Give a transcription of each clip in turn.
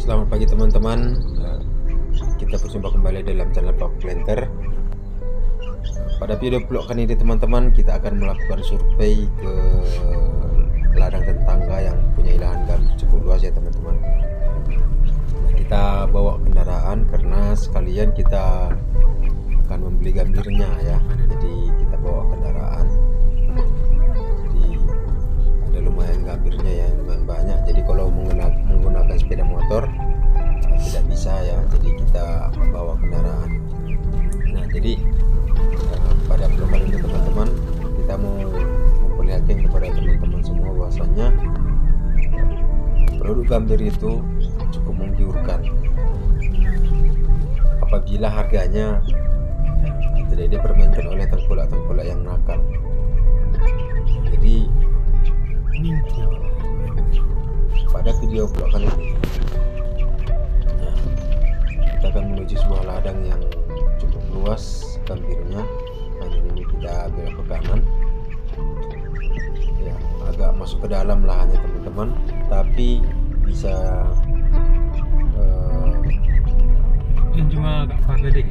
Selamat pagi teman-teman. Kita berjumpa kembali dalam channel Pak Planter. Pada video vlog kali ini teman-teman, kita akan melakukan survei ke ladang tetangga yang punya lahan gambir cukup luas ya teman-teman. Kita bawa kendaraan karena sekalian kita akan membeli gambirnya ya. Jadi kita bawa kendaraan. Jadi ada lumayan gambirnya ya, lumayan banyak. Jadi kalau menggunakan sepeda motor tidak bisa ya, jadi kita bawa kendaraan. Nah, jadi pada vlog kali ini teman-teman, kita mau memperlihatkan kepada teman-teman semua bahwasanya produk gambir itu cukup menggiurkan apabila harganya tidak dipermainkan oleh tengkulak-tengkulak yang nakal. Jadi pada video vlog kali ini kita akan menuju sebuah ladang yang cukup luas gambirnya. Nah, ini kita belok ke kanan ya, agak masuk ke dalam lahannya teman-teman, tapi bisa yang cuma agak pada deh.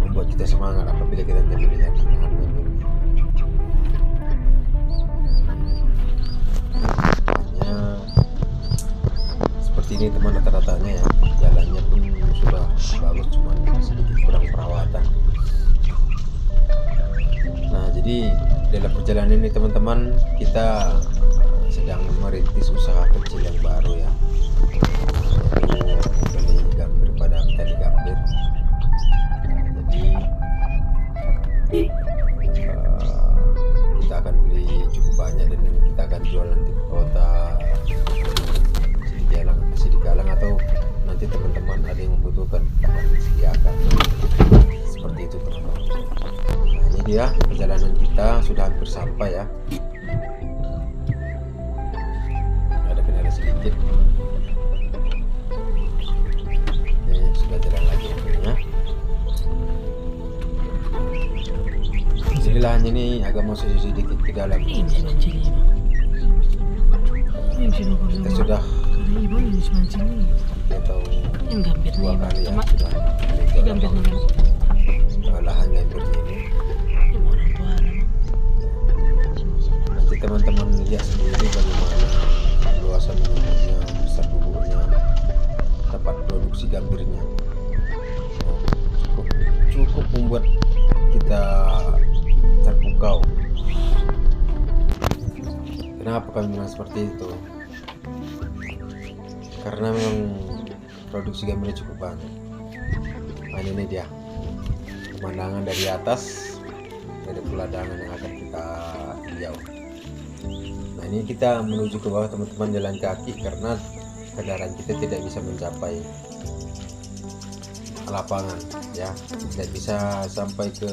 Membuat kita semangat apabila kita nanti melihat lahan gambirnya. Seperti ini teman, rata-ratanya ya, jalannya pun sudah bagus, cuma sedikit kurang perawatan. Nah, jadi dalam perjalanan ini teman-teman, kita sedang merintis usaha kecil yang baru ya, membeli gambir pada petani gambir. Jadi kita akan beli cukup banyak dan kita akan jual nanti ke kota Sidikalang, atau nanti teman-teman ada yang membutuhkan akan disediakan seperti itu teman-teman. Nah, ini dia perjalanan kita, sudah hampir sampai ya, ada kendala sedikit. Oke, sudah jalan lagi akhirnya. Jadi lahan ini agak masuk sedikit ke dalam. Kita sudah atau dua kali ya sudah lahan gambirnya ini. Nanti teman-teman lihat sendiri bagaimana luasan bubuknya, besar bubuknya, tempat produksi gambirnya. Cukup membuat kita terpukau. Kenapa kami bilang seperti itu? Karena memang produksi gambirnya cukup banyak. Nah, ini dia pemandangan dari atas, dari peladangan yang akan kita tinjau. Nah, ini kita menuju ke bawah teman-teman, jalan kaki karena kendaraan kita tidak bisa mencapai lapangan ya, tidak bisa sampai ke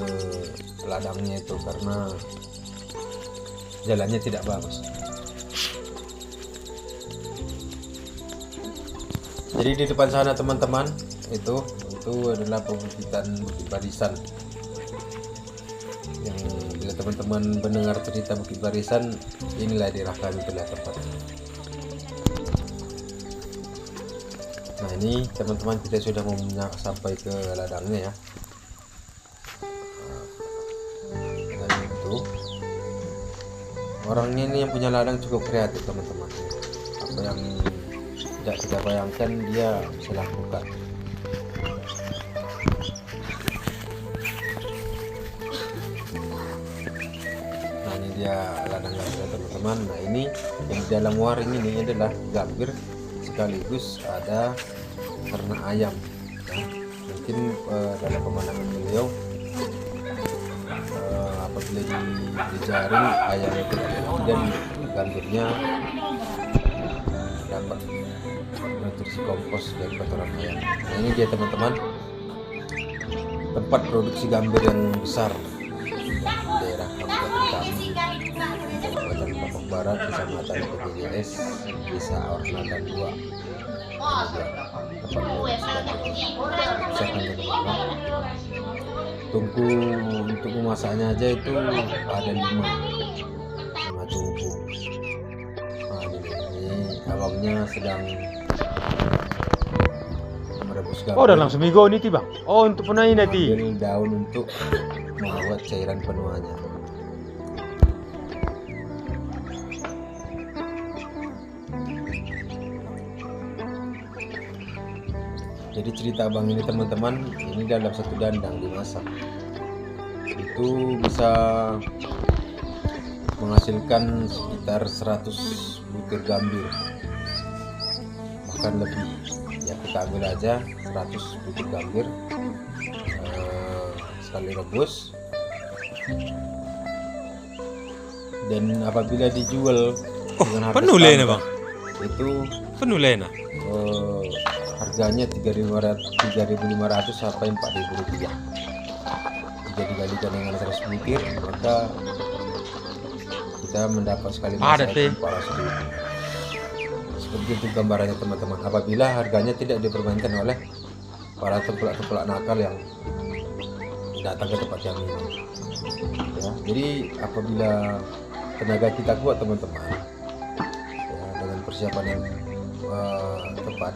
ladangnya itu karena jalannya tidak bagus. Jadi di depan sana teman-teman, itu adalah perbukitan Bukit Barisan. Yang bila teman-teman mendengar cerita Bukit Barisan, inilah daerah kami pada tempatnya. Nah, ini teman-teman, kita sudah mau sampai ke ladangnya ya. Nah, itu orangnya ini yang punya ladang cukup kreatif teman-teman. Apa yang tidak kita bayangkan dia bisa lakukan. Nah, ini dia ladang gambir teman-teman. Nah, ini yang di dalam waring ini adalah gambir sekaligus ada ternak ayam ya. Mungkin dalam pemandangan beliau apabila dijaring ayam itu dan gambirnya dapat nutrisi kompos dari kotoran ayam. Nah, ini dia teman-teman, tempat produksi gambir yang besar di daerah Kabupaten kami, Kabupaten Lombok Barat, Kecamatan PTJS, Desa Ornadan 2. Tungku untuk memasaknya aja itu ada 5 tungku. Nah, ini abangnya sedang merebus gambir. Oh, udah langsung minggu ini bang. Oh, untuk penuh ini nanti. Ambil daun untuk membuat cairan penuhnya. Jadi cerita abang ini teman-teman, ini dalam satu dandang dimasak itu bisa menghasilkan sekitar 100 butir gambir, bahkan lebih. Ya kita ambil aja 100 butir gambir, sekali rebus, dan apabila dijual dengan harga penuh lena, standar, Bang. itu Penuh lena. harganya 3.500 sampai 4.000 rupiah. Jika dikalikan dengan 100 butir, maka kita mendapat sekali Ada, teh. 400 ribu. Seperti itu gambarannya teman-teman, apabila harganya tidak dipermainkan oleh para tepulak-tepulak nakal yang datang ke tempat kami ini. Ya, jadi apabila tenaga kita kuat teman-teman, ya, dengan persiapan yang tepat,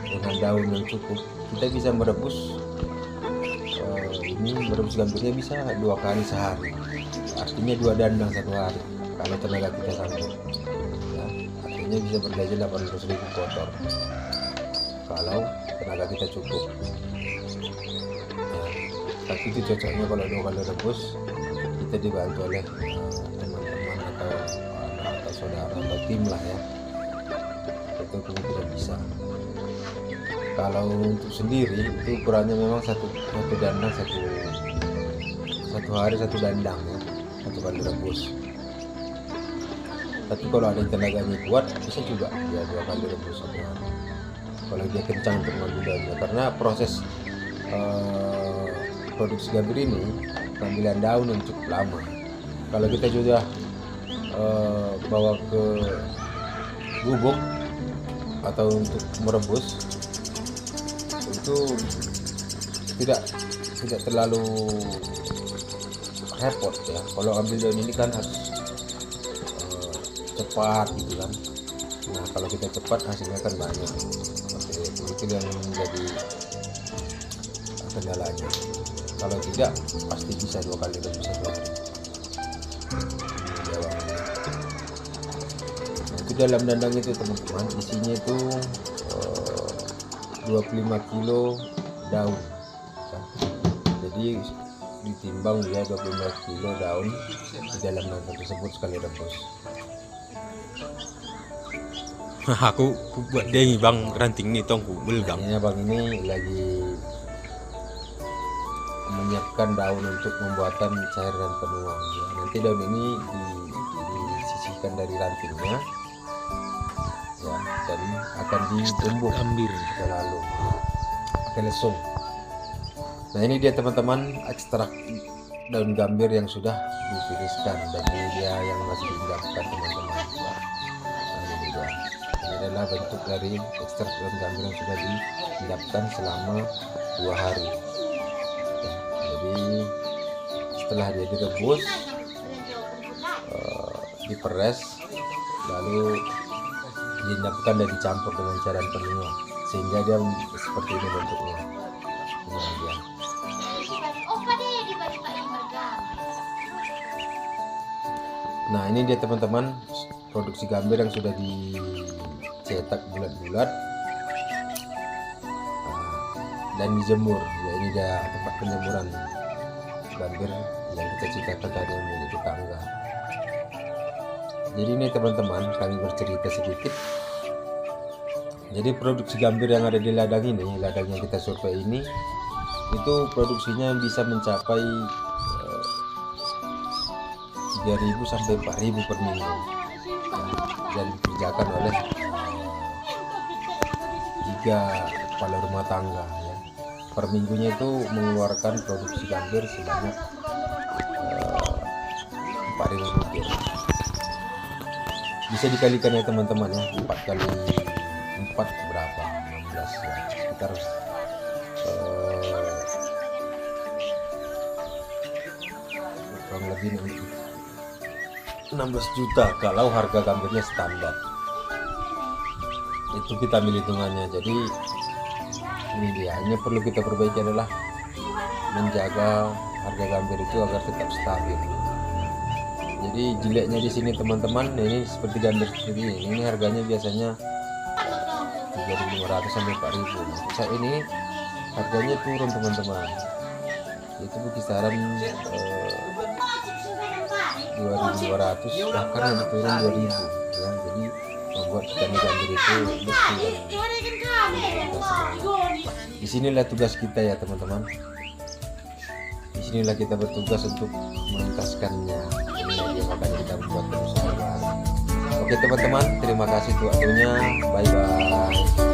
dengan daun yang cukup, kita bisa merebus merebus gambirnya bisa 2 kali sehari, artinya 2 dandang 1 hari kalau tenaga kita sanggup. Ya, artinya bisa bergaji 800.000 kotor kalau tenaga kita cukup. Ya, tapi itu cocoknya kalau 2 kali rebus, kita dibantu oleh teman-teman atau anak atau saudara atau tim lah ya, itu kemungkinan bisa. Kalau untuk sendiri itu ukurannya memang satu dandang satu hari 1 dandang ya, 1 kali rebus. Tapi kalau ada yang tenaganya kuat bisa juga dia 2 kali rebus 1 hari kalau dia kencang untuk mengambil daunnya, karena proses produksi gambir ini pengambilan daun yang cukup lama. Kalau kita sudah bawa ke bubuk atau untuk merebus, itu tidak terlalu repot ya. Kalau ambil daun ini kan harus cepat gitu kan. Nah kalau kita cepat hasilnya kan banyak. Itu yang menjadi kendalanya. Kalau tidak pasti bisa 2 kali rebus 1 hari. Nah, itu dalam dandang itu teman-teman, isinya itu 25 kilo daun. Jadi ditimbang dia 25 kilo daun di dalam dandang tersebut sekali rebus. Aku buat dengi bang, ranting nih tong ku belgang. Ini abang ini lagi menyiapkan daun untuk pembuatan cairan penuang ya. Nanti daun ini disisihkan dari rantingnya ya, dan akan ditumbuk Gambir. lalu pakai lesung. Nah ini dia teman-teman ekstrak daun gambir yang sudah ditiriskan, dan ini dia yang masih diendapkan teman-teman. Nah, ini dia. Ini adalah bentuk dari ekstrak daun gambir yang sudah diendapkan selama 2 hari. Ya, jadi setelah dia direbus, diperes, lalu diendapkan dan dicampur dengan cairan penuang sehingga dia seperti ini bentuknya. Ini dia. Nah ini dia teman-teman produksi gambir yang sudah dicetak bulat-bulat dan dijemur. Ya ini dia tempat penjemuran gambir yang kita ceritakan tadi milik tetangga. Jadi ini teman-teman kami bercerita sedikit. Jadi produksi gambir yang ada di ladang ini, ladang yang kita survei ini, itu produksinya bisa mencapai 3.000 sampai 4.000 per minggu dan dikerjakan oleh 3 kepala rumah tangga ya. Per minggunya itu mengeluarkan produksi gambir sebanyak 4.000 butir. Bisa dikalikan ya teman-teman ya, 4 kali 4 berapa? 16 ya, sekitar kurang lebih 16 juta kalau harga gambirnya standar. Itu kita ambil hitungannya. Jadi ini dia, ini perlu kita perbaiki adalah menjaga harga gambir itu agar tetap stabil. Jadi jeleknya di sini teman-teman, ini seperti gambir seperti ini harganya biasanya 3.500 sampai 4.000. Saat ini harganya turun teman-teman, itu berkisaran 2.200, bahkan ada turun 2.000 ya. Jadi membuat petani gambir itu mesti disinilah tugas kita ya teman-teman. Disinilah kita bertugas untuk menuntaskannya. Inilah dia makanya kita membuat perusahaan. Oke teman-teman, terima kasih untuk waktunya. Bye bye.